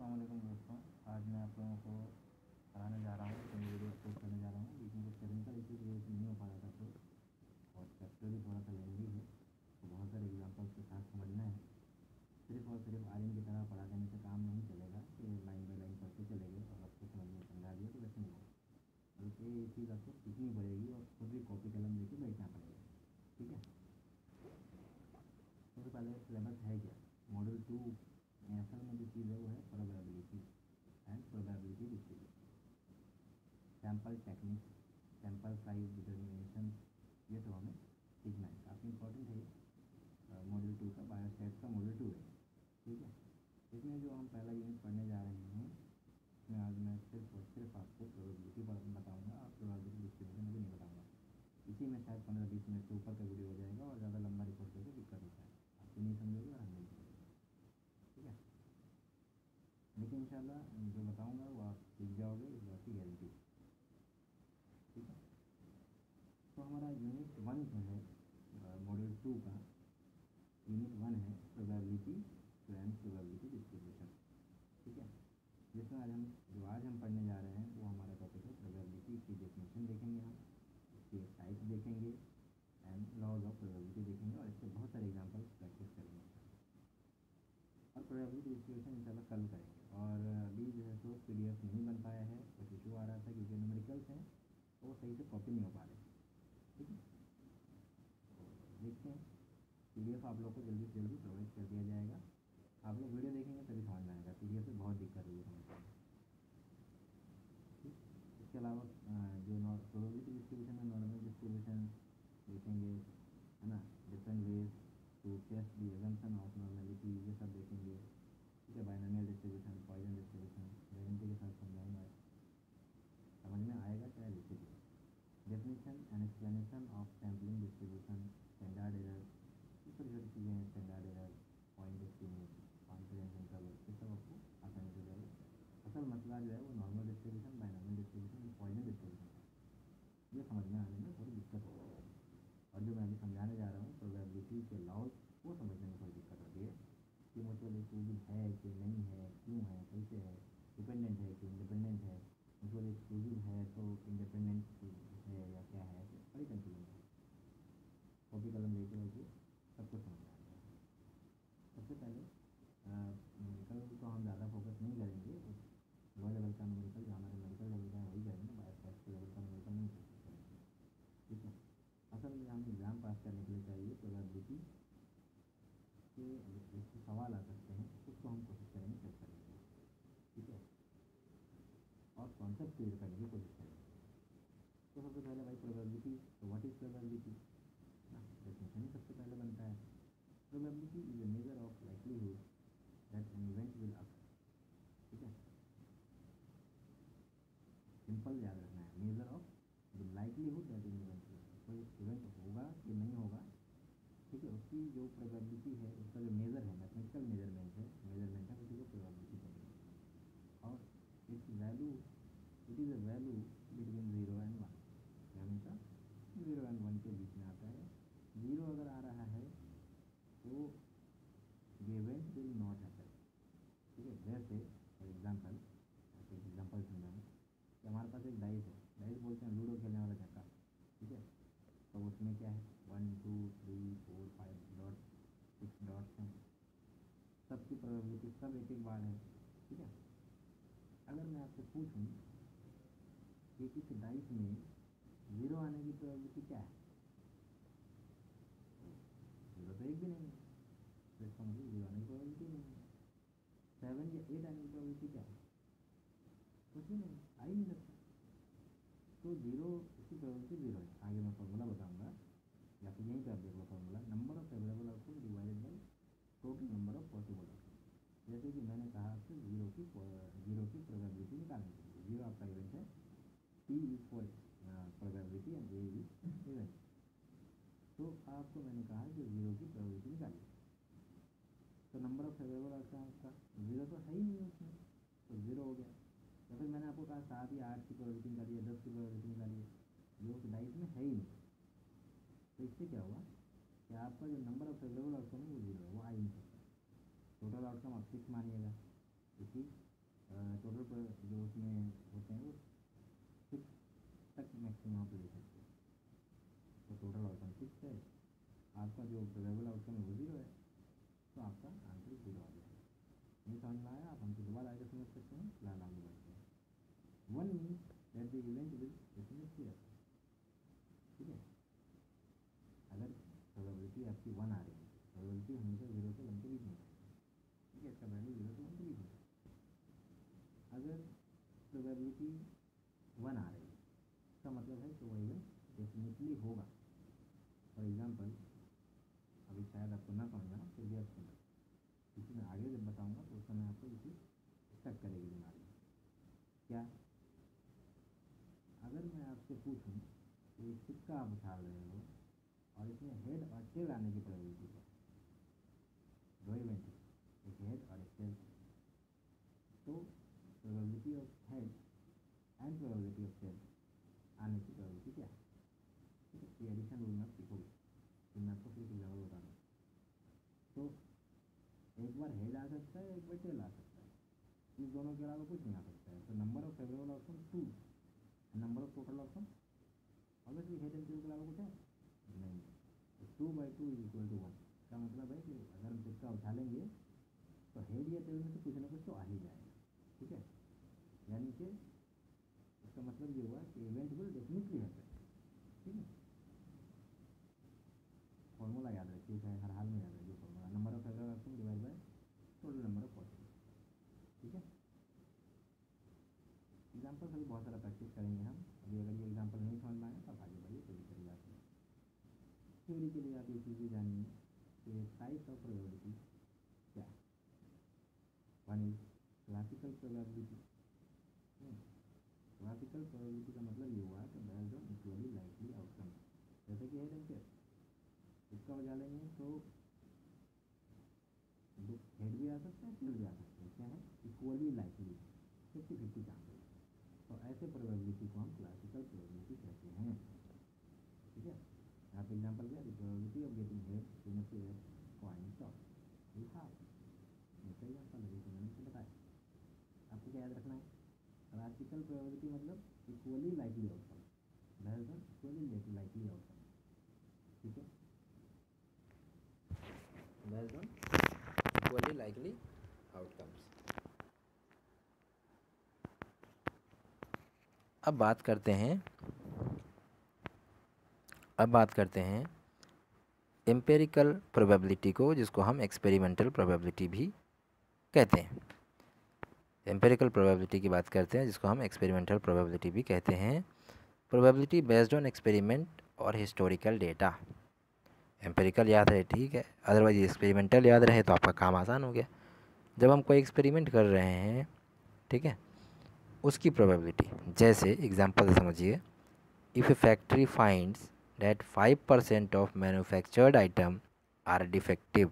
अस्सलाम वालेकुम दोस्तों, आज मैं आप लोगों को पढ़ाने जा रहा हूँ, अपनी वीडियो अपलोड करने जा रहा हूँ। लेकिन कुछ टेक्निकल इशू की वजह से नहीं हो पा रहा था तो, और चैप्टर भी थोड़ा सा लेंदी है, तो बहुत सारे एग्जाम्पल्स के साथ समझना है। सिर्फ और सिर्फ आर्यन की तरह पढ़ा देने से काम नहीं चलेगा कि लाइन बाई लाइन पढ़ते चले गए और आपको समझ में समझा दिया तो वैसे नहीं होगा, बल्कि ये चीज़ आपको सीखनी पड़ेगी और खुद भी कॉपी कलम लेके बैठना पड़ेगा। ठीक है, सबसे पहले सिलेबस है क्या। मॉड्यूल 2 में असल में जो चीज़ है वो है probability and probability distribution, sample technique, sample size determination, ये सब हमें सीखना है। काफ़ी इंपॉर्टेंट है मॉड्यूल 2 का, बायोस्टैट्स का मॉड्यूल 2 है। ठीक है, इसमें जो हम पहला यूनिट पढ़ने जा रहे हैं, इसमें आज मैं सिर्फ और सिर्फ आपको प्रोबेबिलिटी बताऊँगा और प्रोबेबिलिटी डिस्ट्रीब्यूशन मुझे नहीं बताऊँगा। इसी में शायद 15-20 मिनट से ऊपर का वीडियो हो जाएगा और ज़्यादा लंबा रिकॉर्ड करके दिक्कत होता है, आप नहीं समझोगे और हम नहीं समझेंगे। ठीक है, लेकिन इंशाल्लाह जो बताऊंगा वो आप सीख जाओगे, इस बात की गारंटी। ठीक है, तो हमारा यूनिट 1 जो है मॉड्यूल 2 का यूनिट 1 है प्रोबेबिलिटी एंड प्रोबेबिलिटी डिस्ट्रीब्यूशन। ठीक है, जिसमें आज हम पढ़ने जा रहे हैं वो हमारा टॉपिक है प्रोबेबिलिटी की डेफिनेशन देखेंगे, हम इसके टाइप देखेंगे एंड लॉज ऑफ प्रोबेबिलिटी देखेंगे और इसके बहुत सारे एग्जाम्पल प्रैक्टिस करेंगे और प्रोबेबिलिटी डिस्ट्रीब्यूशन इंशाल्लाह कल करेंगे। और अभी जो है तो PDF नहीं बन पाया है, कुछ इशू आ रहा था क्योंकि न्यूमेरिकल्स हैं तो वो सही से कॉपी नहीं हो पा रहे। ठीक है, तो देखते हैं PDF आप लोग को जल्दी से जल्दी प्रोवाइड कर दिया जाएगा। आप लोग वीडियो देखेंगे तभी समझ में आएगा, PDF से बहुत दिक्कत हुई है। ठीक, इसके अलावा जो प्रोबेबिलिटी डिस्ट्रीब्यूशन में नॉर्मल डिस्ट्रीब्यूशन देखेंगे, है ना, different ways to test the assumption of normality, ये सब देखेंगे। ठीक है, binomial distribution, Poisson distribution guarantee के साथ समझाऊंगा, समझ में आएगा चाहे लिखित हो। Definition and explanation of sampling distribution, standard error, ये छोटी छोटी चीज़ें हैं, standard error, point estimate, confidence interval, ये सब आपको आसानी से जाएगा। असल मसला जो है वो normal distribution, binomial distribution, Poisson distribution, ये समझ में आने में थोड़ी दिक्कत होती है। और जो मैं अभी समझाने जा रहा हूँ प्रोबेबिलिटी के लॉज, वो समझने में थोड़ी दिक्कत होती है कि म्यूचुअल एक्सक्लूसिव है कि नहीं है, क्यों है, कैसे है, डिपेंडेंट है कि इंडिपेंडेंट है, म्यूचुअल एक्सक्लूसिव है तो इंडिपेंडेंट है या क्या है, बड़ी कंफ्यूजन है। कॉपी कलम लेके वैसे सब कुछ समझ आ जाएगा। सबसे पहले न्यूमेरिकल तो हम ज़्यादा फोकस नहीं करेंगे, लो लेवल का न्यूमेरिकल जो हमारे मेडिकल लेवल का है वही करेंगे, बायोस्टैट्स के लेवल का न्यूमेरिकल नहीं करेंगे। ठीक है, असल में हमें एग्ज़ाम पास करने के लिए चाहिए प्रोबेबिलिटी के जैसे सवाल आ सकते हैं उसको हम कोशिश करेंगे चेक करने की। ठीक है, और कॉन्सेप्ट क्लियर करने की कोशिश करेंगे। तो सबसे पहले भाई प्रोबेबिलिटी, तो व्हाट इज़ प्रोबेबिलिटी ना, डेफिनेशन ही सबसे पहले बनता है। Probability is a measure of likelihood that an event will occur. ठीक है, सिंपल याद रखना है, measure of the likelihood that an event will occur, कोई इवेंट होगा कि नहीं होगा। ठीक है, उसकी जो प्रोबेबिलिटी है, उसका जो मेज़र है, मैथमेटिकल मेजरमेंट है उसी को प्रोबेबिलिटी कहेंगे। और it's value, it is a value between 0 and 1, हमेशा 0 एंड 1 के बीच में आता है। 0 अगर आ रहा है तो ये इवेंट विल नॉट हैपन। ठीक है, जैसे फॉर एग्जाम्पल समझाऊँ कि हमारे पास एक डाइस है, डाइस बोलते हैं लूडो खेलने वाला चक्का। ठीक है, तो उसमें क्या है 1 2 3 4 5 डॉट 6 डॉट्स हैं, सबकी प्रोबेबिलिटी सब एक एक बार है। ठीक है, अगर मैं आपसे पूछूं कि इस डाइस में 0 आने की प्रोबेबिलिटी क्या है, तो 0 तो एक भी नहीं है, तो इसका मतलब 0 आने की प्रोबेबिलिटी नहीं है। 7 या 8 आने की प्रोबेबिलिटी क्या है, कुछ भी नहीं, आ ही नहीं सकता। तो 0, इसकी प्रोबेबिलिटी 0 है। आगे मैं फॉर्मूला बताऊंगा या फिर यहीं पर आप देख लो formula, number of available output divided by total number of possible output. जैसे कि मैंने कहा आपसे 0 की प्रोबेबिलिटी निकालनी चाहिए। 0 आपका इवेंट है, P is for probability and A is event. तो आपको मैंने कहा कि 0 की प्रोबेबिलिटी निकालिए, तो नंबर ऑफ अवेलेबल आउटकम आपका 0 तो है ही नहीं उसमें, तो 0 हो गया। या फिर मैंने आपको कहा 7 या 8 की प्रोबेबिलिटी निकालिए, 10 की प्रोबेबिलिटी निकालिए, जो कि डाइस में है ही नहीं। तो इससे क्या हुआ कि आपका जो नंबर ऑफ अवेलेबल आउटकम है वो 0 है, वो आ ही नहीं सकता। टोटल आउटकम आप 6 मानिएगा, क्योंकि टोटल जो उसमें होते हैं वो 6 तक मैक्सिमम आप ले सकते हैं। तो टोटल आउटकम 6 है, आपका जो प्रोबेबल आउटकम है वो 0 है, तो आपका आंसर 0 आ जाएगा। नहीं समझ में आया आप हमको दोबारा आगे समझ सकते हैं, फिलहाल आगे बढ़ते हैं। 1 means that the event will definitely है, ठीक है। अगर प्रोबेबिलिटी आपकी 1 आ रही है, प्रोबेबिलिटी हमेशा 0 से 1 के बीच में, ठीक है, इसका वैल्यू 0 से 1 के बीच में। अगर प्रोबेबिलिटी 1 आ रही है, इसका मतलब है कि वो इवेंट डेफिनेटली होगा। फॉर एग्जांपल, अभी शायद आपको ना समझ आना, फिर भी आप सुनना, क्योंकि मैं आगे जब बताऊंगा तो उस समय आपको इसी स्टक करेगी दिमाग में। क्या, अगर मैं आपसे पूछूं कि एक सिक्का आप उछाल रहे हो और इसमें हेड और टेल आने की प्रोबेबिलिटी क्या है, दो इवेंट, एक हेड और एक टेल, तो probability of head and probability of tail आने की प्रोबेबिलिटी क्या है, ठीक है। ये एडिशन रूल में आप सीखोगे, तो मैं आपको फिर एग्जाम्पल बता दूँ। तो एक बार हेड आ सकता है, एक बार टेल आ सकता है, इस दोनों के अलावा कुछ नहीं आ सकता है। तो number of favourable outcome 2, number of total outcome obviously head and tail के अलावा कुछ है नहीं। तो 2/2 इज इक्वल टू 1 का मतलब है कि अगर हम सिक्का उछालेंगे तो हेड या टेल में से कुछ ना कुछ तो आ ही जाएगा, ठीक है। यानी कि इसका मतलब ये हुआ कि इवेंट विल डेफिनेटली हैपन, ठीक है। फॉर्मूला याद रखिए, चाहे हर हाल में याद रखिए formula, number of favourable outcome divide by total number of possible, ठीक है। एग्जाम्पल से भी बहुत सारा प्रैक्टिस करेंगे हम। अभी अगर ये एग्जाम्पल नहीं समझ में आए तो आप आगे बढ़िए, कोई दिक्कत की बात नहीं। थ्योरी के लिए आप ये चीज़ भी जानिए कि टाइप्स ऑफ प्रोबेबिलिटी क्या है। 1 is classical probability. Classical probability का मतलब ये हुआ कि based on equally likely outcome, जैसे कि हेड एंड टेल, इसका हो जाएंगे तो हेड भी आ सकता है, टेल भी आ सकता है, क्या है, इक्वली लाइकली, 50-50 चांसेस। तो ऐसे प्रोबेबिलिटी को हम क्लासिकल प्रोबेबिलिटी कहते हैं, ठीक है। यहाँ पे एग्जाम्पल क्या है, probability of getting head in a pair coin toss is half. इसका एग्जाम्पल है, जैसे मैंने आपको बताया। आपको क्या याद रखना है, क्लासिकल प्रोबेबिलिटी मतलब equally likely outcome, based on equally likely outcome, ठीक है, based on equally likely outcomes. अब बात करते हैं एम्पिरिकल प्रोबेबिलिटी को, जिसको हम एक्सपेरिमेंटल प्रोबेबिलिटी भी कहते हैं। एम्पिरिकल प्रोबेबिलिटी की बात करते हैं, जिसको हम एक्सपेरिमेंटल प्रोबेबिलिटी भी कहते हैं। प्रोबेबिलिटी बेस्ड ऑन एक्सपेरिमेंट और हिस्टोरिकल डेटा। एम्पिरिकल याद है, ठीक है, अदरवाइज एक्सपेरिमेंटल याद रहे तो आपका काम आसान हो गया। जब हम कोई एक्सपेरिमेंट कर रहे हैं, ठीक है, उसकी प्रोबेबिलिटी, जैसे एग्जांपल समझिए, if A factory finds that 5% of manufactured item are defective,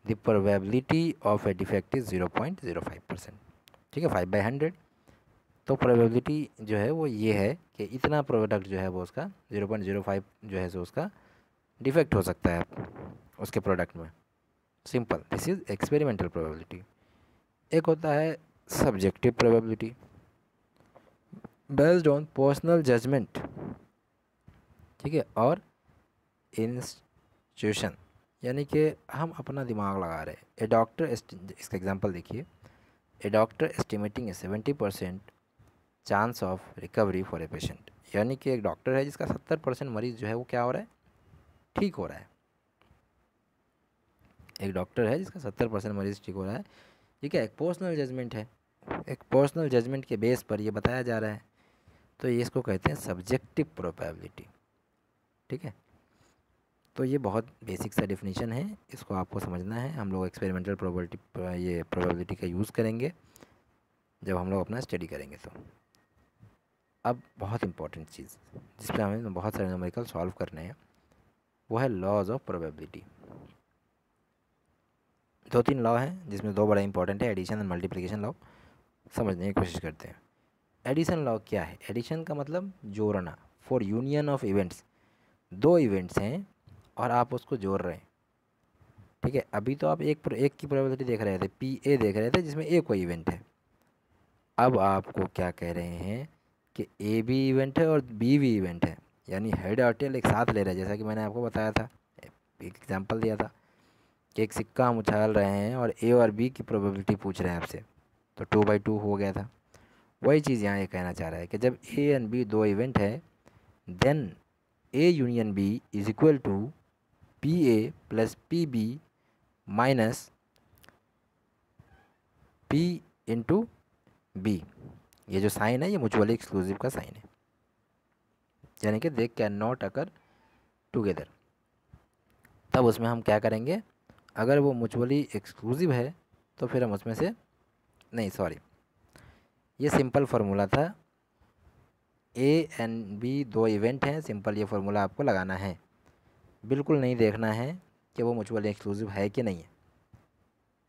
the probability of a defect is 0.05%, ठीक है, 5/100। तो प्रोबेबिलिटी जो है वो ये है कि इतना प्रोडक्ट जो है वो उसका 0.05 जो है सो उसका डिफेक्ट हो सकता है उसके प्रोडक्ट में। Simple, this is experimental probability. एक होता है subjective probability, based on personal judgement, ठीक है, और इंस्टीट्यूशन, यानी कि हम अपना दिमाग लगा रहे हैं। ए डॉक्टर, इसका एग्जांपल देखिए, a doctor estimating a 70% chance of recovery for a patient, यानी कि एक डॉक्टर है जिसका 70% मरीज़ जो है वो क्या हो रहा है, ठीक हो रहा है। एक डॉक्टर है जिसका 70% मरीज़ ठीक हो रहा है, ठीक है। एक पर्सनल जजमेंट है, एक पर्सनल जजमेंट के बेस पर ये बताया जा रहा है, तो ये इसको कहते हैं सब्जेक्टिव प्रोबेबिलिटी, ठीक है। तो ये बहुत बेसिक सा डेफिनेशन है, इसको आपको समझना है। हम लोग एक्सपेरिमेंटल प्रोबेबिलिटी का यूज़ करेंगे जब हम लोग अपना स्टडी करेंगे। तो अब बहुत इंपॉर्टेंट चीज़ जिस पर हमें बहुत सारे न्यूमेरिकल सॉल्व करने हैं, वो है लॉज ऑफ प्रोबेबिलिटी। 2-3 लॉ हैं जिसमें 2 बड़ा इंपॉर्टेंट है, एडिशन एंड मल्टीप्लिकेशन लॉ। समझने की कोशिश करते हैं। एडिशन लॉ क्या है? एडिशन का मतलब जोड़ना, for union of events. 2 events हैं और आप उसको जोड़ रहे हैं, ठीक है। अभी तो आप एक की प्रोबेबिलिटी देख रहे थे, पी ए देख रहे थे, जिसमें ए कोई इवेंट है, अब आपको क्या कह रहे हैं कि ए भी इवेंट है और बी भी इवेंट है, यानी हेड और टेल एक साथ ले रहे हैं। जैसा कि मैंने आपको बताया था, एक एग्जांपल दिया था कि एक सिक्का हम उछाल रहे हैं और ए और बी की प्रोबेबिलिटी पूछ रहे हैं आपसे, तो 2/2 हो गया था। वही चीज़ यहाँ ये कहना चाह रहा है कि जब ए एंड बी दो इवेंट है, then A union B is equal to P A plus P B minus P into B. ये जो साइन है ये म्यूचुअली एक्सक्लूसिव का साइन है, यानी कि they can not occur together. तब उसमें हम क्या करेंगे, अगर वो म्यूचुअली एक्सक्लूसिव है तो फिर हम उसमें से, नहीं सॉरी, ये सिंपल फार्मूला था। ए एंड बी दो इवेंट हैं, सिंपल ये फार्मूला आपको लगाना है, बिल्कुल नहीं देखना है कि वो म्यूचुअली एक्सक्लूसिव है कि नहीं है,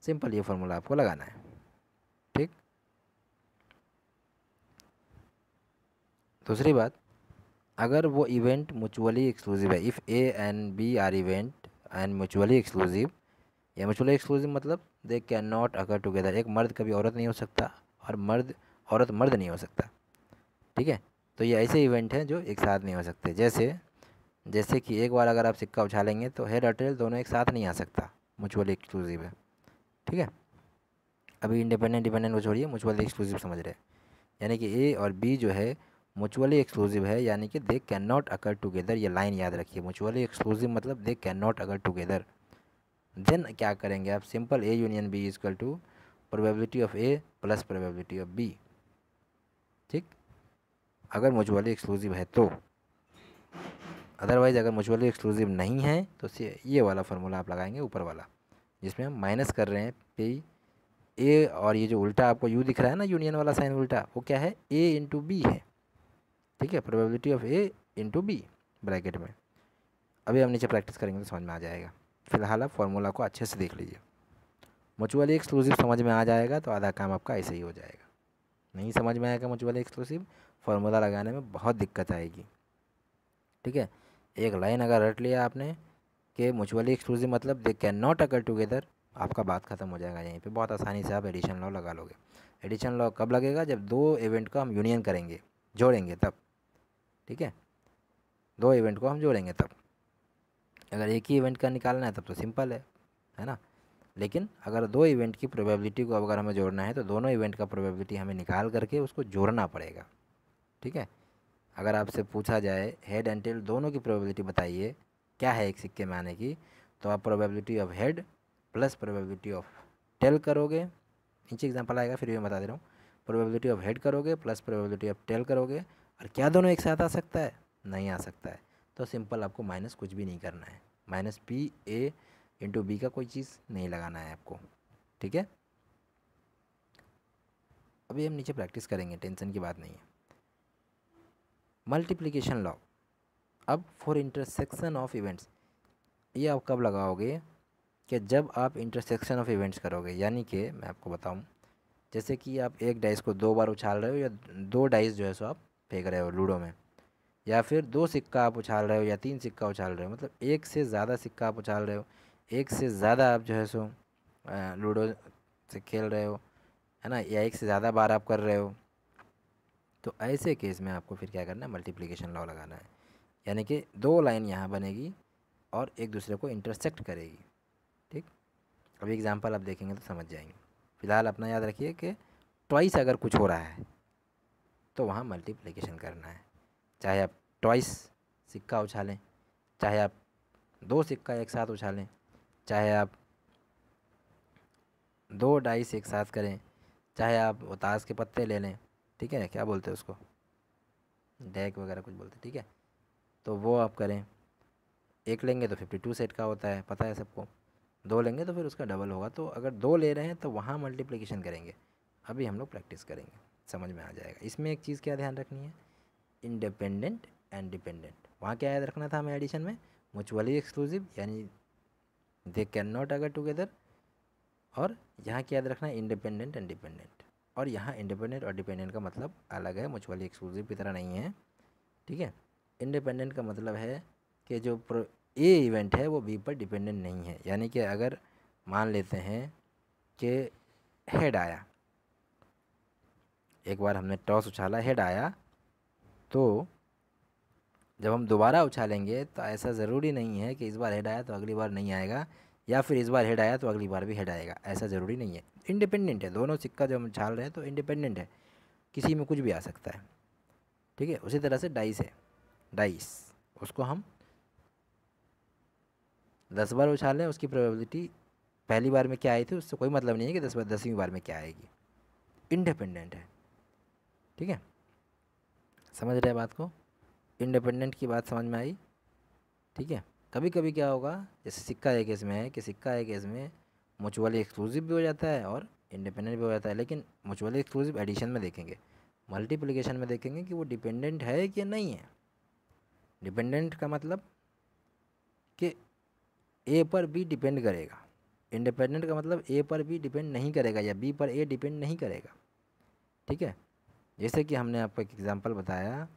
सिंपल ये फार्मूला आपको लगाना है। ठीक। दूसरी बात, अगर वो इवेंट म्यूचुअली एक्सक्लूसिव है, if A and B are event and mutually exclusive, या म्यूचुअली एक्सक्लूसिव मतलब they can not occur together, एक मर्द कभी औरत नहीं हो सकता और औरत मर्द नहीं हो सकता। ठीक है, तो ये ऐसे इवेंट हैं जो एक साथ नहीं हो सकते। जैसे जैसे कि एक बार अगर आप सिक्का उछालेंगे तो हेड और टेल दोनों एक साथ नहीं आ सकता, म्यूचुअली एक्सक्लूसिव है। ठीक है, अभी इंडिपेंडेंट डिपेंडेंट को छोड़िए, म्यूचुअली एक्सक्लूसिव समझ रहे हैं, यानी कि ए और बी जो है म्यूचुअली एक्सक्लूसिव है, यानी कि they can not occur together. ये लाइन याद रखिए, म्यूचुअली एक्सक्लूसिव मतलब they can not occur together. Then क्या करेंगे आप, simple A union B is equal to probability of A plus probability of B. ठीक, अगर म्यूचुअली एक्सक्लूसिव है तो, अदरवाइज अगर म्यूचुअली एक्सक्लूसिव नहीं है तो ये वाला फार्मूला आप लगाएंगे ऊपर वाला, जिसमें हम माइनस कर रहे हैं पी ए, और ये जो उल्टा आपको यू दिख रहा है ना, यूनियन वाला साइन उल्टा, वो क्या है, ए इंटू बी है। ठीक है, probability of A into B bracket में। अभी हम नीचे प्रैक्टिस करेंगे तो समझ में आ जाएगा, फिलहाल आप फार्मूला को अच्छे से देख लीजिए। म्यूचुअली एक्सक्लूसिव समझ में आ जाएगा तो आधा काम आपका ऐसे ही हो जाएगा। नहीं समझ में आएगा म्यूचुअली एक्सक्लूसिव, फार्मूला लगाने में बहुत दिक्कत आएगी। ठीक है, एक लाइन अगर रट लिया आपने कि म्यूचुअली एक्सक्लूसिव मतलब they can not occur together, आपका बात खत्म हो जाएगा यहीं पे। बहुत आसानी से आप एडिशन लॉ लगा लोगे। एडिशन लॉ कब लगेगा, जब दो इवेंट को हम यूनियन करेंगे, जोड़ेंगे तब। ठीक है, दो इवेंट को हम जोड़ेंगे तब। अगर एक ही इवेंट का निकालना है तब तो सिंपल है ना। लेकिन अगर दो इवेंट की प्रोबेबिलिटी को अगर हमें जोड़ना है तो दोनों इवेंट का प्रोबेबिलिटी हमें निकाल करके उसको जोड़ना पड़ेगा। ठीक है, अगर आपसे पूछा जाए हेड एंड टेल दोनों की प्रोबेबिलिटी बताइए क्या है एक सिक्के में आने की, तो आप probability of head plus probability of tail करोगे। नीचे एग्जांपल आएगा फिर भी मैं बता दे रहा हूँ। प्रोबेबिलिटी ऑफ हेड करोगे प्लस प्रोबेबिलिटी ऑफ टेल करोगे, और क्या दोनों एक साथ आ सकता है, नहीं आ सकता है। तो सिंपल आपको माइनस कुछ भी नहीं करना है, minus P A into B का कोई चीज़ नहीं लगाना है आपको। ठीक है, अभी हम नीचे प्रैक्टिस करेंगे, टेंशन की बात नहीं है। मल्टीप्लिकेशन लॉ, अब फॉर इंटरसेक्शन ऑफ इवेंट्स, ये आप कब लगाओगे कि जब आप इंटरसेक्शन ऑफ इवेंट्स करोगे। यानी कि मैं आपको बताऊं, जैसे कि आप एक डाइस को दो बार उछाल रहे हो, या दो डाइस जो है सो आप फेंक रहे हो लूडो में, या फिर दो सिक्का आप उछाल रहे हो या तीन सिक्का उछाल रहे हो, मतलब एक से ज़्यादा सिक्का आप उछाल रहे हो, एक से ज़्यादा आप जो है सो लूडो से खेल रहे हो, है ना, या एक से ज़्यादा बार आप कर रहे हो, तो ऐसे केस में आपको फिर क्या करना है, मल्टीप्लिकेशन लॉ लगाना है। यानी कि दो लाइन यहाँ बनेगी और एक दूसरे को इंटरसेक्ट करेगी। ठीक, अभी एग्जांपल आप देखेंगे तो समझ जाएंगे। फिलहाल अपना याद रखिए कि ट्वाइस अगर कुछ हो रहा है तो वहाँ मल्टीप्लिकेशन करना है। चाहे आप ट्वाइस सिक्का उछालें, चाहे आप दो सिक्का एक साथ उछालें, चाहे आप दो डाइस एक साथ करें, चाहे आप वो ताश के पत्ते ले लें, ठीक है, क्या बोलते हैं उसको, डेक वगैरह कुछ बोलते हैं, ठीक है, तो वो आप करें। एक लेंगे तो 52 सेट का होता है, पता है सबको। दो लेंगे तो फिर उसका डबल होगा। तो अगर दो ले रहे हैं तो वहाँ मल्टीप्लिकेशन करेंगे। अभी हम लोग प्रैक्टिस करेंगे, समझ में आ जाएगा। इसमें एक चीज़ क्या ध्यान रखनी है, इंडिपेंडेंट एंड डिपेंडेंट। वहाँ क्या याद रखना था हमें एडिशन में, म्यूचुअली एक्सक्लूसिव यानी दे कैन नॉट अगर टुगेदर, और यहाँ क्या याद रखना है, इंडिपेंडेंट एंड डिपेंडेंट। और यहाँ इंडिपेंडेंट और डिपेंडेंट का मतलब अलग है, म्यूचुअली एक्सक्लूसिव की तरह नहीं है। ठीक है, इंडिपेंडेंट का मतलब है कि जो ए इवेंट है वो बी पर डिपेंडेंट नहीं है। यानी कि अगर मान लेते हैं कि हेड आया एक बार हमने टॉस उछाला, हेड आया, तो जब हम दोबारा उछालेंगे तो ऐसा ज़रूरी नहीं है कि इस बार हेड आया तो अगली बार नहीं आएगा, या फिर इस बार हेड आया तो अगली बार भी हेड आएगा, ऐसा ज़रूरी नहीं है। इंडिपेंडेंट है, दोनों सिक्का जो हम उछाल रहे हैं तो इंडिपेंडेंट है, किसी में कुछ भी आ सकता है। ठीक है, उसी तरह से डाइस है, डाइस उसको हम 10 बार उछालें, उसकी प्रोबेबिलिटी पहली बार में क्या आई थी उससे कोई मतलब नहीं है कि 10वीं बार में क्या आएगी, इंडिपेंडेंट है। ठीक है, समझ रहे हैं बात को? इंडिपेंडेंट की बात समझ में आई? ठीक है, कभी कभी क्या होगा, जैसे सिक्का एक केस में है कि सिक्का एक केस में म्यूचुअली एक्सक्लूसिव भी हो जाता है और इंडिपेंडेंट भी हो जाता है, लेकिन म्यूचुअली एक्सक्लूसिव एडिशन में देखेंगे, मल्टीप्लिकेशन में देखेंगे कि वो डिपेंडेंट है कि नहीं है। डिपेंडेंट का मतलब कि ए पर बी डिपेंड करेगा, इंडिपेंडेंट का मतलब ए पर बी डिपेंड नहीं करेगा या बी पर ए डिपेंड नहीं करेगा। ठीक है, जैसे कि हमने आपको एक एग्जांपल बताया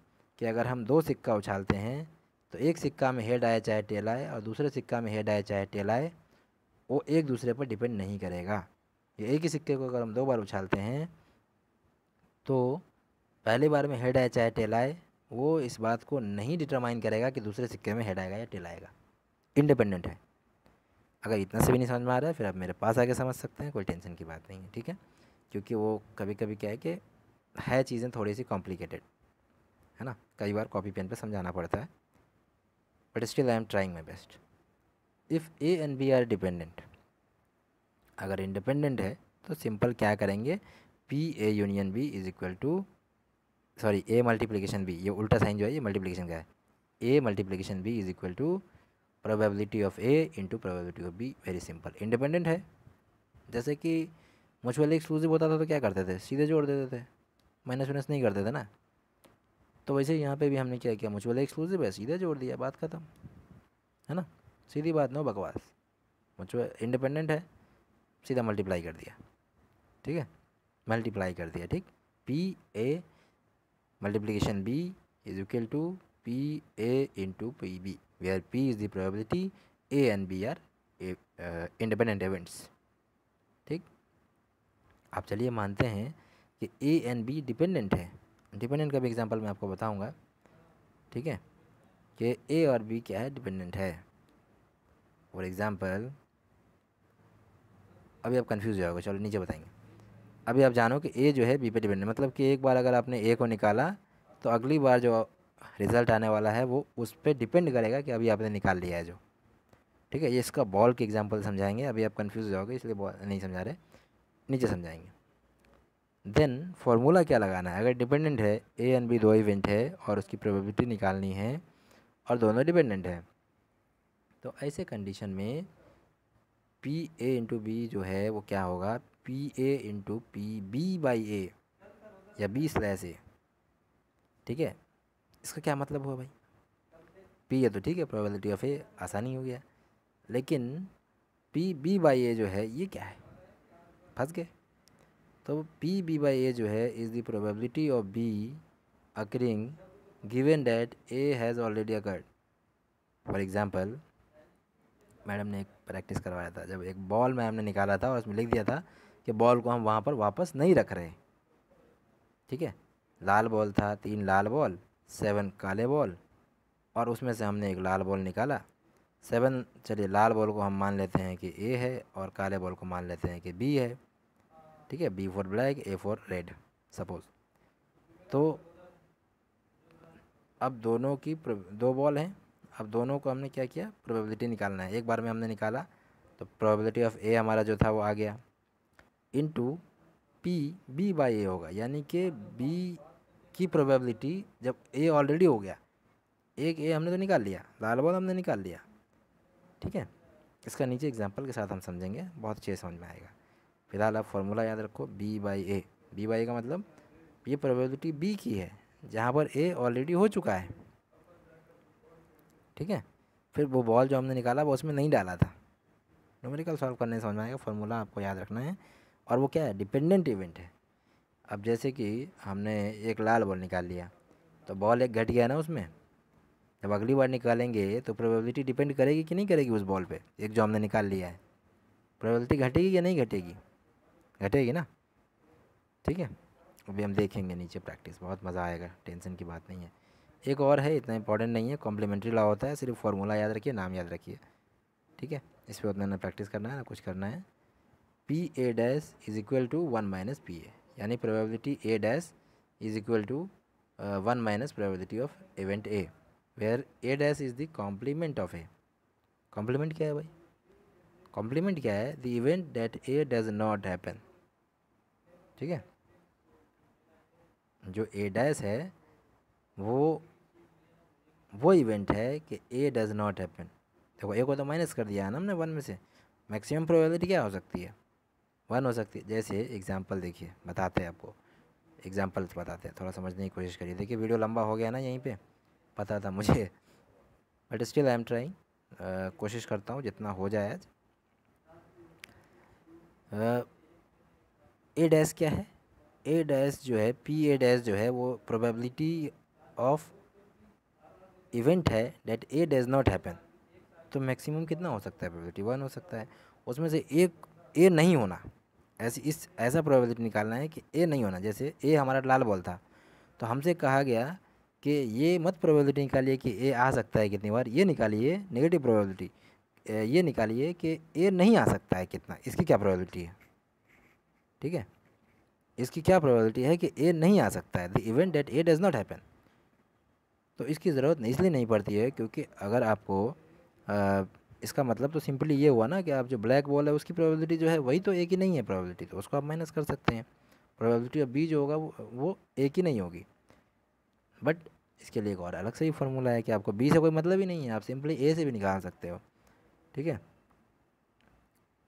कि अगर हम 2 सिक्का उछालते हैं तो एक सिक्का में हेड आए चाहे टेल आए और दूसरे सिक्का में हेड आए चाहे टेल आए, वो एक दूसरे पर डिपेंड नहीं करेगा। ये एक ही सिक्के को अगर हम 2 बार उछालते हैं तो पहली बार में हेड आए चाहे टेल आए, वो इस बात को नहीं डिटरमाइन करेगा कि दूसरे सिक्के में हेड आएगा या टेल आएगा, इंडिपेंडेंट है। अगर इतना से भी नहीं समझ में आ रहा है फिर आप मेरे पास आके समझ सकते हैं, कोई टेंशन की बात नहीं है। ठीक है, क्योंकि वो कभी कभी क्या है कि है चीज़ें थोड़ी सी कॉम्प्लिकेटेड है ना, कई बार कॉपी पेन पे समझाना पड़ता है, but still I am trying my best. If A and B are dependent, अगर इंडिपेंडेंट है तो सिंपल क्या करेंगे, P A union B is equal to, sorry A multiplication B, ये उल्टा साइन जो है ये मल्टीप्लिकेशन का है, A multiplication B is equal to probability of A into probability of B. Very simple, independent है, जैसे कि म्यूचुअली एक्सक्लूसिव होता था तो क्या करते थे, सीधे जोड़ देते थे, माइनस माइनस नहीं करते थे ना। तो वैसे यहाँ पे भी हमने क्या किया, म्यूचुअली एक्सक्लूसिव है, सीधे जोड़ दिया, बात खत्म, है ना, सीधी बात, नो बकवास। म्यूचुअल इंडिपेंडेंट है, सीधा मल्टीप्लाई कर दिया। ठीक है, मल्टीप्लाई कर दिया, ठीक, P A multiplication B is equal to P A into P B, where P is the probability, A and B are independent events. ठीक, आप चलिए मानते हैं कि ए एंड बी डिपेंडेंट है, डिपेंडेंट का भी एग्जांपल मैं आपको बताऊंगा। ठीक है, कि ए और बी क्या है, डिपेंडेंट है। फॉर एग्जांपल, अभी आप कंफ्यूज हो जाओगे, चलो नीचे बताएंगे। अभी आप जानो कि ए जो है बी पे डिपेंडेंट, मतलब कि एक बार अगर आपने ए को निकाला तो अगली बार जो रिज़ल्ट आने वाला है वो उस पर डिपेंड करेगा कि अभी आपने निकाल लिया है जो। ठीक है, ये इसका बॉल के एग्जांपल समझाएंगे, अभी आप कंफ्यूज हो जाओगे इसलिए बॉल नहीं समझा रहे, नीचे समझाएंगे। देन फार्मूला क्या लगाना है, अगर डिपेंडेंट है, ए एंड बी 2 इवेंट है और उसकी प्रोबेबिलिटी निकालनी है और दोनों डिपेंडेंट है, तो ऐसे कंडीशन में पी ए इंटू बी जो है वो क्या होगा, P A into P B by A या बी स्लैश ए। ठीक है, इसका क्या मतलब हुआ भाई, पी है तो ठीक है, प्रोबेबिलिटी ऑफ ए, आसानी हो गया, लेकिन पी बी बाई ए जो है ये क्या है, फंस गए। तो पी बी बाई ए जो है is the probability of B occurring given that A has already occurred. For example, madam ने एक प्रैक्टिस करवाया था, जब एक बॉल मैम ने निकाला था और उसमें लिख दिया था कि बॉल को हम वहाँ पर वापस नहीं रख रहे। ठीक है, लाल बॉल था, 3 लाल बॉल, 7 काले बॉल, और उसमें से हमने एक लाल बॉल निकाला, 7, चलिए लाल बॉल को हम मान लेते हैं कि ए है और काले बॉल को मान लेते हैं कि बी है। ठीक है, B for black, A for red suppose. तो अब दोनों की 2 बॉल हैं, अब दोनों को हमने क्या किया, प्रोबेबिलिटी निकालना है। एक बार में हमने निकाला तो प्रोबेबिलिटी ऑफ ए हमारा जो था वो आ गया, इनटू पी बी बाई ए होगा, यानी कि बी की प्रोबेबिलिटी जब ए ऑलरेडी हो गया, एक ए हमने तो निकाल लिया, लाल बॉल हमने निकाल लिया। ठीक है, इसका नीचे एग्जांपल के साथ हम समझेंगे, बहुत अच्छे समझ में आएगा। फिलहाल आप फार्मूला याद रखो, B by A, B by A का मतलब ये प्रोबेबिलिटी बी की है जहाँ पर ए ऑलरेडी हो चुका है। ठीक है, फिर वो बॉल जो हमने निकाला वो उसमें नहीं डाला था, न्यूमेरिकल सॉल्व करने समझ में आएगा, फार्मूला आपको याद रखना है। और वो क्या है, डिपेंडेंट इवेंट है। अब जैसे कि हमने एक लाल बॉल निकाल लिया तो बॉल एक घट गया ना उसमें, जब अगली बार निकालेंगे तो प्रोबेबिलिटी डिपेंड करेगी कि नहीं करेगी उस बॉल पे, एक जो हमने निकाल लिया है, प्रोबेबिलिटी घटेगी या नहीं घटेगी, घटेगी ना। ठीक है, अभी हम देखेंगे नीचे प्रैक्टिस, बहुत मज़ा आएगा, टेंशन की बात नहीं है। एक और है, इतना इंपॉर्टेंट नहीं है, कॉम्प्लीमेंट्री लॉ होता है, सिर्फ फार्मूला याद रखिए, नाम याद रखिए, ठीक है। इस पर उतना ना प्रैक्टिस करना है ना कुछ करना है। P A dash is equal to 1 minus P A, यानी probability A dash is equal to 1 minus probability of event A, where A dash is the complement of A. Complement क्या है भाई? कॉम्प्लीमेंट क्या है? The event that A does not happen, ठीक है। जो ए dash है वो इवेंट है कि ए डज नॉट हैपन। देखो ए को तो माइनस कर दिया है ना हमने 1 में से, मैक्सिमम प्रोबेबिलिटी क्या हो सकती है? 1 हो सकती है। जैसे एग्जांपल देखिए, बताते हैं आपको, एग्जांपल्स बताते हैं, थोड़ा समझने की कोशिश करिए। देखिए वीडियो लंबा हो गया ना यहीं पे, पता था मुझे, but still I am trying, कोशिश करता हूँ जितना हो जाए आज। ए डैश क्या है? ए डैश जो है, पी ए डैश जो है, वो प्रोबेबिलिटी ऑफ इवेंट है that A does not happen. तो मैक्सिमम कितना हो सकता है? प्रोबेबिलिटी 1 हो सकता है। उसमें से एक ए नहीं होना, ऐसा प्रोबेबिलिटी निकालना है कि ए नहीं होना। जैसे ए हमारा लाल बॉल था, तो हमसे कहा गया कि ये मत प्रोबेबिलिटी निकालिए कि ए आ सकता है कितनी बार, ये निकालिए नेगेटिव प्रोबेबिलिटी, ये निकालिए कि ए नहीं आ सकता है कितना, इसकी क्या प्रोबेबिलिटी है, ठीक है। इसकी क्या प्रोबेबिलिटी है कि ए नहीं आ सकता है, the event that A does not happen. तो इसकी ज़रूरत नहीं इसलिए नहीं पड़ती है क्योंकि अगर आपको इसका मतलब तो सिंपली ये हुआ ना कि आप जो ब्लैक बॉल है उसकी प्रोबेबिलिटी जो है वही तो एक ही नहीं है प्रोबेबिलिटी, तो उसको आप माइनस कर सकते हैं। प्रोबेबिलिटी ऑफ बी जो होगा वो एक ही नहीं होगी। बट इसके लिए एक और अलग से ही फार्मूला है कि आपको बी से कोई मतलब ही नहीं है, आप सिंपली ए से भी निकाल सकते हो, ठीक है।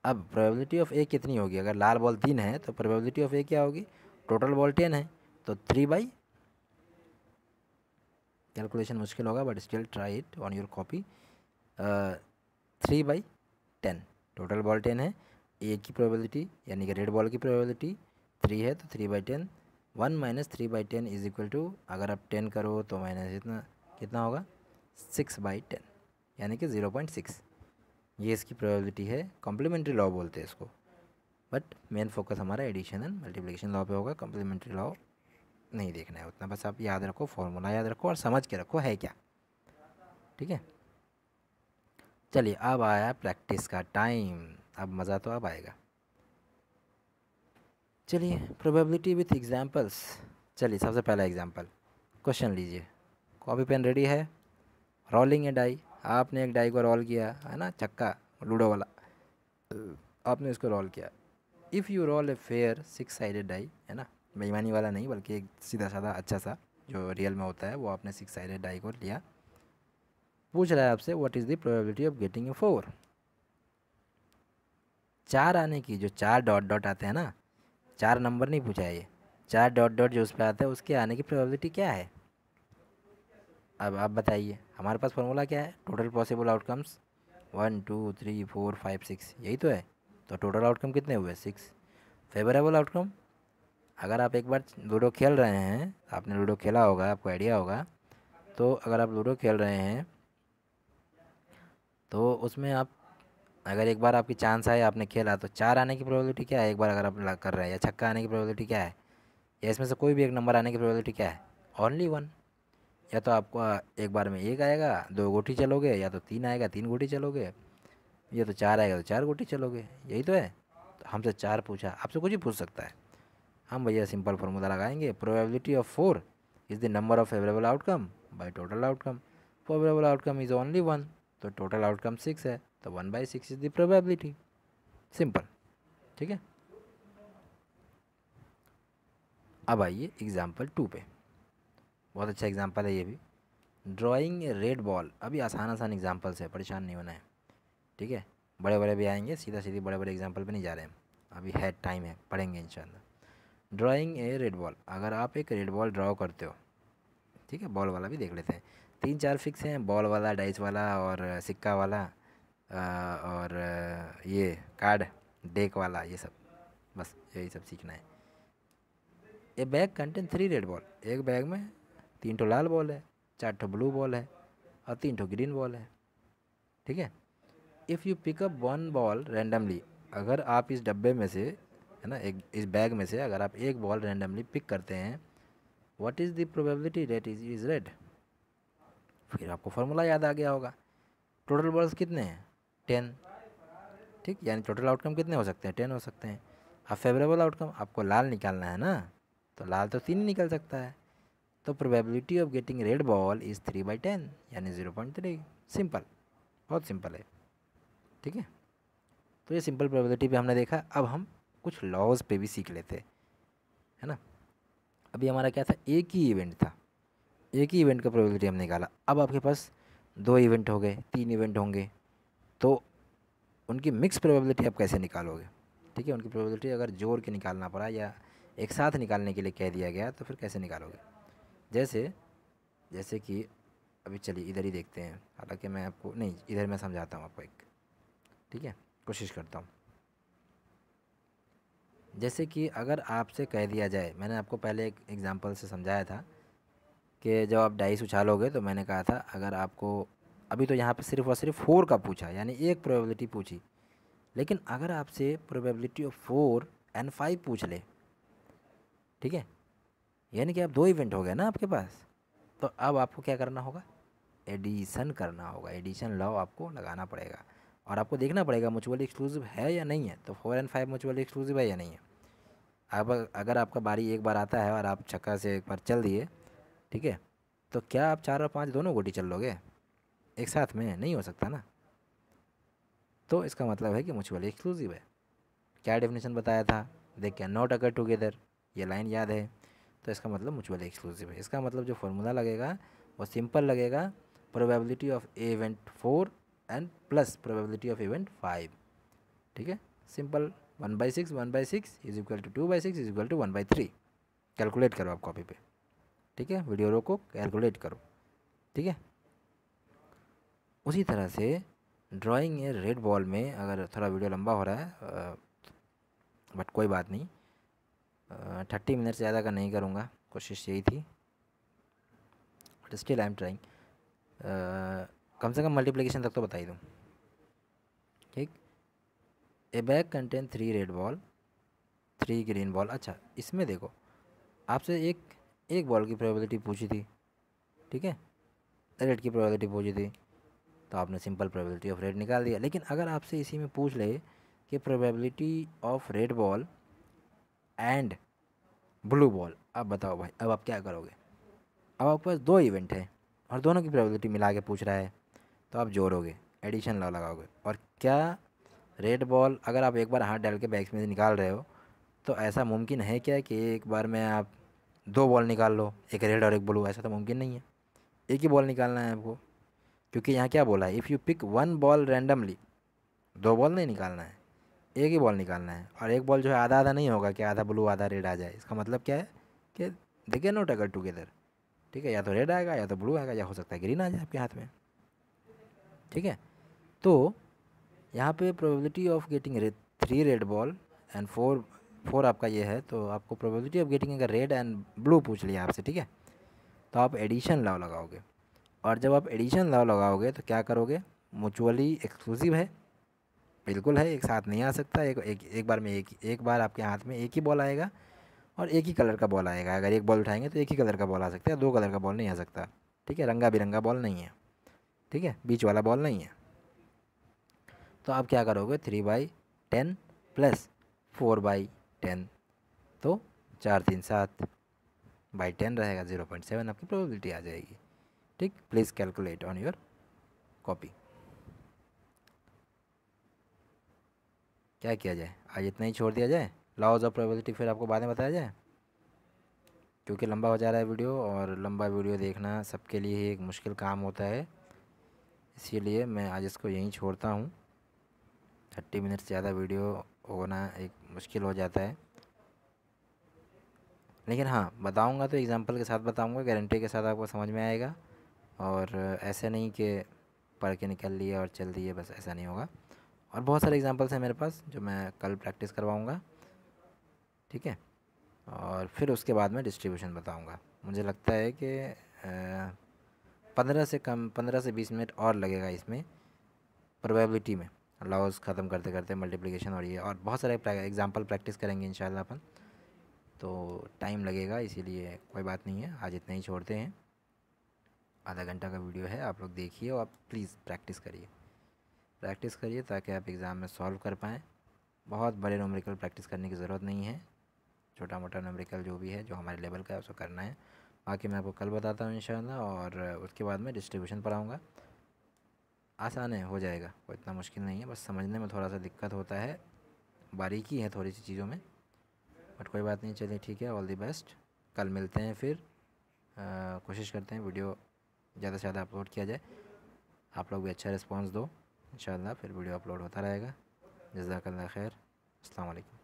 अब प्रोबेबिलिटी ऑफ ए कितनी होगी? अगर लाल बॉल 3 है तो प्रोबेबिलिटी ऑफ ए क्या होगी? टोटल बॉल 10 है तो 3/, कैलकुलेशन मुश्किल होगा but still try it on your copy, 3/10। Total ball 10 है, ए की प्रोबेबिलिटी यानी कि रेड बॉल की प्रोबेबिलिटी 3 है, तो 3/10। 1 माइनस 3/10 इज इक्वल टू, अगर आप 10 करो तो माइनस इतना कितना होगा? 6/10, यानी कि 0.6। ये इसकी प्रोबेबिलिटी है। कॉम्प्लीमेंट्री लॉ बोलते हैं इसको, बट मेन फोकस हमारा एडिशन एंड मल्टीप्लिकेशन लॉ पे होगा। कॉम्प्लीमेंट्री लॉ नहीं देखना है उतना, बस आप याद रखो, फॉर्मूला याद रखो और समझ के रखो है क्या, ठीक है। चलिए अब आया प्रैक्टिस का टाइम, अब मज़ा तो अब आएगा। चलिए प्रोबेबिलिटी विथ एग्जांपल्स। चलिए सबसे पहला एग्जांपल, क्वेश्चन लीजिए, कॉपी पेन रेडी है। रोलिंग ए डाई, आपने एक डाई को रोल किया है ना, चक्का लूडो वाला, आपने इसको रोल किया। If you roll a fair 6 sided die, है ना, बेईमानी वाला नहीं बल्कि एक सीधा साधा अच्छा सा जो रियल में होता है, वो आपने 6 साइडेड डाई को लिया। पूछ रहा है आपसे what is the probability of getting a 4। 4 आने की, जो 4 डॉट डॉट आते हैं ना, 4 नंबर नहीं पूछा है ये, 4 डॉट डॉट जो उस पर आता है उसके आने की प्रोबेबिलिटी क्या है? अब आप बताइए, हमारे पास फॉर्मूला क्या है? टोटल पॉसिबल आउटकम्स 1 2 3 4 5 6, यही तो है। तो टोटल आउटकम कितने हुए? 6। फेवरेबल आउटकम, अगर आप एक बार लूडो खेल रहे हैं, आपने लूडो खेला होगा, आपको आइडिया होगा, तो अगर आप लूडो खेल रहे हैं तो उसमें आप, अगर एक बार आपकी चांस आए, आपने खेला, तो 4 आने की प्रोबेबिलिटी क्या है? एक बार अगर आप कर रहे हैं, या छक्का आने की प्रोबेबिलिटी क्या है, या इसमें से कोई भी एक नंबर आने की प्रोबेबिलिटी क्या है? ओनली 1। या तो आपको एक बार में 1 आएगा, 2 गोटी चलोगे, या तो 3 आएगा, 3 गोटी चलोगे, या तो 4 आएगा तो 4 गोटी चलोगे, यही तो है। तो हमसे 4 पूछा, आपसे कुछ ही पूछ सकता है। हम भैया सिंपल फार्मूला लगाएंगे, probability of 4 is the number of favourable outcome by total outcome. Favourable outcome is only 1, तो टोटल आउटकम 6 है, तो 1/6 इज़ द प्रोबेबिलिटी। सिंपल, ठीक है। अब आइए एग्जाम्पल 2 पे, बहुत अच्छा एग्जाम्पल है ये भी। ड्राइंग ए रेड बॉल, अभी आसान आसान एग्जाम्पल है, परेशान नहीं होना है, ठीक है। बड़े बड़े भी आएंगे, सीधा सीधी बड़े बड़े एग्जाम्पल पे नहीं जा रहे हैं, अभी है टाइम है, पढ़ेंगे इंशाल्लाह। ड्राइंग ए रेड बॉल, अगर आप एक रेड बॉल ड्रॉ करते हो, ठीक है, बॉल वाला भी देख लेते हैं। 3-4 फिक्स हैं, बॉल वाला, डाइस वाला और सिक्का वाला, और ये कार्ड डेक वाला, ये सब, बस यही सब सीखना है। ए बैग कंटेन 3 रेड बॉल, एक बैग में 3 ठो लाल बॉल है, 4 ठो ब्लू बॉल है और 3 ठो ग्रीन बॉल है, ठीक है। If you pick up 1 ball randomly, अगर आप इस डब्बे में से, है ना। एक इस बैग में से अगर आप एक बॉल रैंडमली पिक करते हैं, what is the probability that is red. फिर आपको फार्मूला याद आ गया होगा। टोटल बॉल्स कितने हैं, 10, ठीक, यानी टोटल आउटकम कितने हो सकते हैं, 10 हो सकते हैं। अब फेवरेबल आउटकम आपको लाल निकालना है ना, तो लाल तो 3 ही निकल सकता है, तो probability of getting red ball is 3/10 यानी 0.3। सिंपल, बहुत सिंपल है, ठीक है। तो ये सिंपल प्रोबेबिलिटी पे हमने देखा। अब हम कुछ लॉज पे भी सीख लेते, है ना। अभी हमारा क्या था, एक ही इवेंट था, एक ही इवेंट का प्रोबेबिलिटी हमने निकाला। अब आपके पास 2 इवेंट हो गए, 3 इवेंट होंगे, तो उनकी मिक्स प्रोबेबिलिटी आप कैसे निकालोगे, ठीक है। उनकी प्रोबेबिलिटी अगर जोड़ के निकालना पड़ा या एक साथ निकालने के लिए कह दिया गया, तो फिर कैसे निकालोगे। जैसे जैसे कि अभी चलिए इधर ही देखते हैं, हालांकि मैं आपको नहीं, इधर मैं समझाता हूँ आपको एक, ठीक है, कोशिश करता हूँ। जैसे कि अगर आपसे कह दिया जाए, मैंने आपको पहले एक एग्जांपल से समझाया था कि जब आप डाइस उछालोगे, तो मैंने कहा था अगर आपको अभी तो यहाँ पे सिर्फ और सिर्फ 4 का पूछा, यानी एक प्रोबेबिलिटी पूछी, लेकिन अगर आपसे प्रोबेबिलिटी ऑफ 4 एंड 5 पूछ ले, ठीक है, यानी कि आप 2 इवेंट हो गए ना आपके पास, तो अब आपको क्या करना होगा, एडिशन करना होगा। एडिशन लॉ आपको लगाना पड़ेगा और आपको देखना पड़ेगा म्यूचुअली एक्सक्लूसिव है या नहीं है। तो 4 एंड 5 म्यूचुअली एक्सक्लूसिव है या नहीं है। अब अगर आपका बारी एक बार आता है और आप छक्का से एक बार चल दिए, ठीक है, तो क्या आप 4 और 5 दोनों गोटी चल लोगे एक साथ में, नहीं हो सकता ना। तो इसका मतलब है कि म्यूचुअली एक्सक्लूसिव है। क्या डेफिनेशन बताया था, दे कैन नॉट अकर टुगेदर, ये लाइन याद है। तो इसका मतलब म्यूचुअली एक्सक्लूसिव है। इसका मतलब जो फार्मूला लगेगा वो सिंपल लगेगा, probability of event 4 and plus probability of event 5, ठीक है, simple. 1/6 1/6 is equal to 2/6 is equal to 1/3। Calculate करो आप कॉपी पे, ठीक है, वीडियो रोको, कैलकुलेट करो, ठीक है। उसी तरह से ड्राइंग ए रेड बॉल में, अगर थोड़ा वीडियो लंबा हो रहा है बट कोई बात नहीं, 30 मिनट से ज़्यादा का नहीं करूँगा, कोशिश यही थी, but still I am trying. कम से कम मल्टीप्लिकेशन तक तो बता ही दूँ, ठीक। A bag contain 3 red ball 3 green ball. अच्छा, इसमें देखो आपसे एक बॉल की प्रोबेबिलिटी पूछी थी, ठीक है, रेड की प्रोबेबिलिटी पूछी थी, तो आपने सिंपल प्रोबेबिलिटी ऑफ रेड निकाल दिया। लेकिन अगर आपसे इसी में पूछ ले कि probability of red ball and blue ball, अब बताओ भाई, अब आप क्या करोगे। अब आपके पास 2 इवेंट है और दोनों की प्रोबेबिलिटी मिला के पूछ रहा है, तो आप जोड़ोगे, एडिशन लॉ लगाओगे। और क्या रेड बॉल अगर आप एक बार हाथ डाल के बैग्स में से निकाल रहे हो, तो ऐसा मुमकिन है क्या कि एक बार में आप 2 बॉल निकाल लो, एक रेड और एक ब्लू, ऐसा तो मुमकिन नहीं है। एक ही बॉल निकालना है आपको, क्योंकि यहाँ क्या बोला है, if you pick 1 ball randomly, 2 ball नहीं निकालना है, एक ही बॉल निकालना है। और एक बॉल जो है आधा आधा नहीं होगा कि आधा ब्लू आधा रेड आ जाए। इसका मतलब क्या है कि they can not occur together, ठीक है, या तो रेड आएगा या तो ब्लू आएगा, या हो सकता है ग्रीन आ जाए आपके हाथ में, ठीक है। तो यहाँ पे probability of getting 3 red ball and 4 आपका ये है, तो आपको प्रोबेबिलिटी ऑफ गेटिंग अगर रेड एंड ब्लू पूछ लिया आपसे, ठीक है, तो आप एडिशन लॉ लगाओगे। और जब आप एडिशन लॉ लगाओगे तो क्या करोगे, म्यूचुअली एक्सक्लूसिव है, बिल्कुल है, एक साथ नहीं आ सकता। एक बार में एक बार आपके हाथ में एक ही बॉल आएगा और एक ही कलर का बॉल आएगा। अगर एक बॉल उठाएंगे तो एक ही कलर का बॉल आ सकता है, 2 कलर का बॉल नहीं आ सकता, ठीक है, रंगा बिरंगा बॉल नहीं है, ठीक है, बीच वाला बॉल नहीं है। तो आप क्या करोगे, 3/10 प्लस 4/10, तो 4 3 7/10 रहेगा, 0.7 आपकी प्रोबेबिलिटी आ जाएगी, ठीक। Please calculate on your copy. क्या किया जाए, आज इतना ही छोड़ दिया जाए, लॉज ऑफ प्रोबेबिलिटी फिर आपको बाद में बताया जाए, क्योंकि लंबा हो जा रहा है वीडियो, और लंबा वीडियो देखना सबके लिए ही एक मुश्किल काम होता है, इसीलिए मैं आज इसको यहीं छोड़ता हूँ। 30 मिनट से ज़्यादा वीडियो होना एक मुश्किल हो जाता है, लेकिन हाँ बताऊँगा तो एग्जांपल के साथ बताऊँगा, गारंटी के साथ आपको समझ में आएगा। और ऐसे नहीं कि पढ़ के निकल लिए और चल दिए, बस ऐसा नहीं होगा। और बहुत सारे एग्जांपल्स हैं मेरे पास जो मैं कल प्रैक्टिस करवाऊँगा, ठीक है। और फिर उसके बाद मैं डिस्ट्रीब्यूशन बताऊँगा। मुझे लगता है कि 15 से 20 मिनट और लगेगा इसमें प्रोबेबिलिटी में, लॉज ख़त्म करते करते मल्टीप्लिकेशन और ये और बहुत सारे एग्जांपल प्रैक्टिस करेंगे इंशाल्लाह अपन। तो टाइम लगेगा, इसीलिए कोई बात नहीं है, आज इतना ही छोड़ते हैं। आधा घंटा का वीडियो है, आप लोग देखिए और आप प्लीज़ प्रैक्टिस करिए ताकि आप एग्ज़ाम में सॉल्व कर पाएँ। बहुत बड़े न्यूमेरिकल प्रैक्टिस करने की ज़रूरत नहीं है, छोटा मोटा न्यूमेरिकल जो भी है जो हमारे लेवल का है उसको करना है। बाकी मैं आपको कल बताता हूँ इंशाल्लाह, और उसके बाद मैं डिस्ट्रीब्यूशन पढ़ाऊँगा। आसान है, हो जाएगा, कोई इतना मुश्किल नहीं है, बस समझने में थोड़ा सा दिक्कत होता है, बारीकी है थोड़ी सी चीज़ों में, बट कोई बात नहीं। चलिए ठीक है, ऑल द बेस्ट, कल मिलते हैं फिर। कोशिश करते हैं वीडियो ज़्यादा से ज़्यादा अपलोड किया जाए, आप लोग भी अच्छा रिस्पांस दो इंशाल्लाह, फिर वीडियो अपलोड होता रहेगा। जज़ाकल्लाह खैर, अस्सलाम वालेकुम।